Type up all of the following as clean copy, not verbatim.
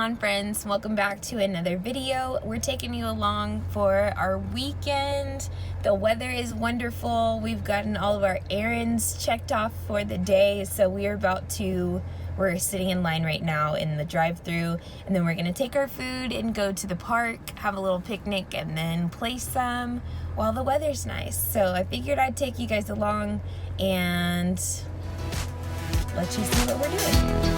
on, friends? Welcome back to another video. We're taking you along for our weekend. The weather is wonderful. We've gotten all of our errands checked off for the day, so we're sitting in line right now in the drive-thru, and then we're gonna take our food and go to the park, have a little picnic, and then play some while the weather's nice. So I figured I'd take you guys along and let you see what we're doing.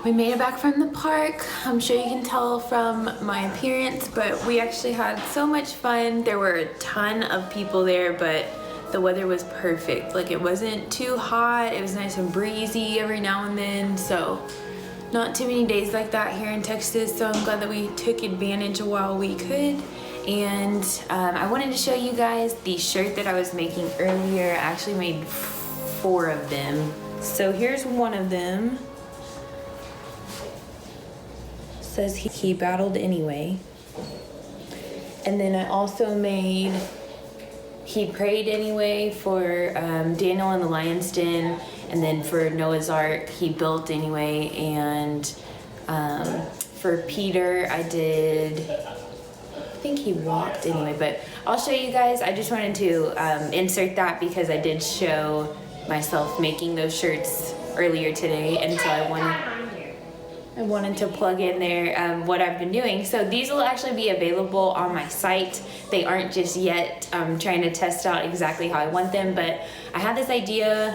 We made it back from the park. I'm sure you can tell from my appearance, but we actually had so much fun. There were a ton of people there, but the weather was perfect. Like, it wasn't too hot. It was nice and breezy every now and then. So not too many days like that here in Texas. So I'm glad that we took advantage while we could. And I wanted to show you guys the shirt that I was making earlier. I actually made 4 of them. So here's one of them. Says he battled anyway. And then I also made he prayed anyway for Daniel in the lion's den, and then for Noah's Ark he built anyway, and for Peter I think he walked anyway, but I'll show you guys. I just wanted to insert that because I did show myself making those shirts earlier today, and so I wanted to plug in there what I've been doing. So these will actually be available on my site. They aren't just yet. I'm trying to test out exactly how I want them, but I had this idea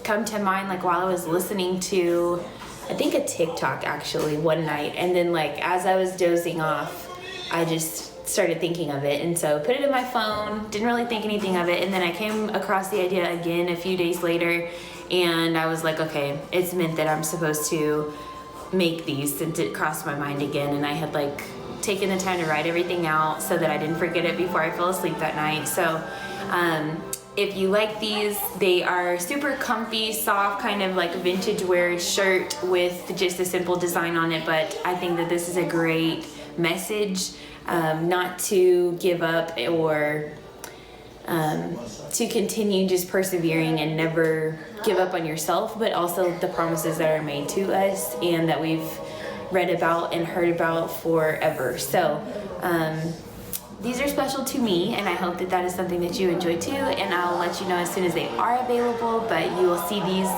come to mind like while I was listening to, I think, a TikTok actually one night, and then like as I was dozing off, I just started thinking of it, and so put it in my phone, didn't really think anything of it, and then I came across the idea again a few days later, and I was like, okay, it's meant that I'm supposed to make these, since it crossed my mind again, and I had like taken the time to write everything out so that I didn't forget it before I fell asleep that night. So if you like these, they are super comfy, soft, kind of like vintage wear shirt with just a simple design on it, but I think that this is a great message, not to give up or to continue just persevering and never give up on yourself, but also the promises that are made to us and that we've read about and heard about forever. So these are special to me, and I hope that that is something that you enjoy too, and I'll let you know as soon as they are available, but you will see these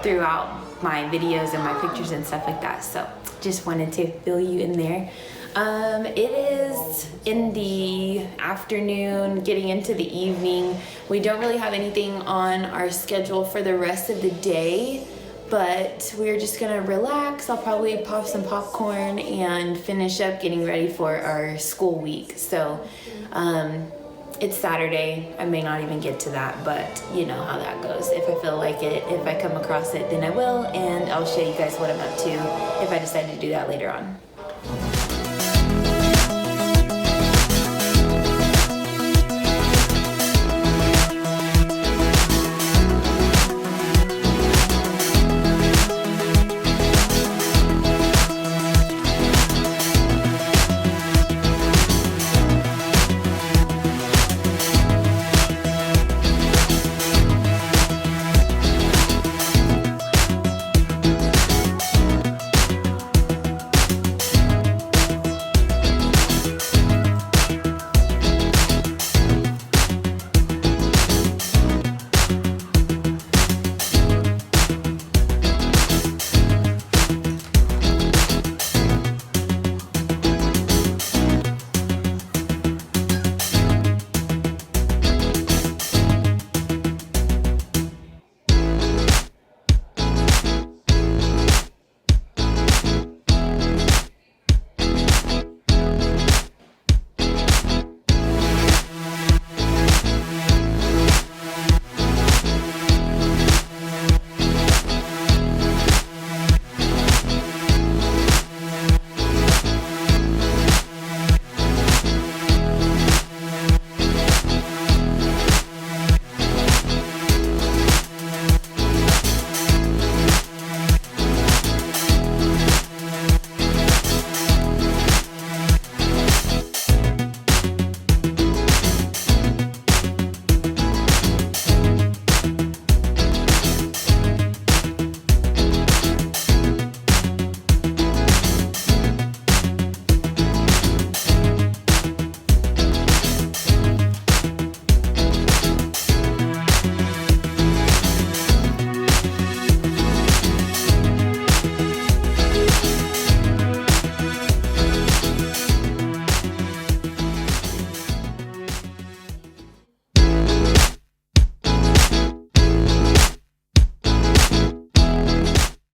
throughout my videos and my pictures and stuff like that. So just wanted to fill you in there. It is in the afternoon, getting into the evening. We don't really have anything on our schedule for the rest of the day, but we're just gonna relax. I'll probably pop some popcorn and finish up getting ready for our school week. So it's Saturday. I may not even get to that, but you know how that goes. If I feel like it, if I come across it, then I will, and I'll show you guys what I'm up to if I decide to do that later on.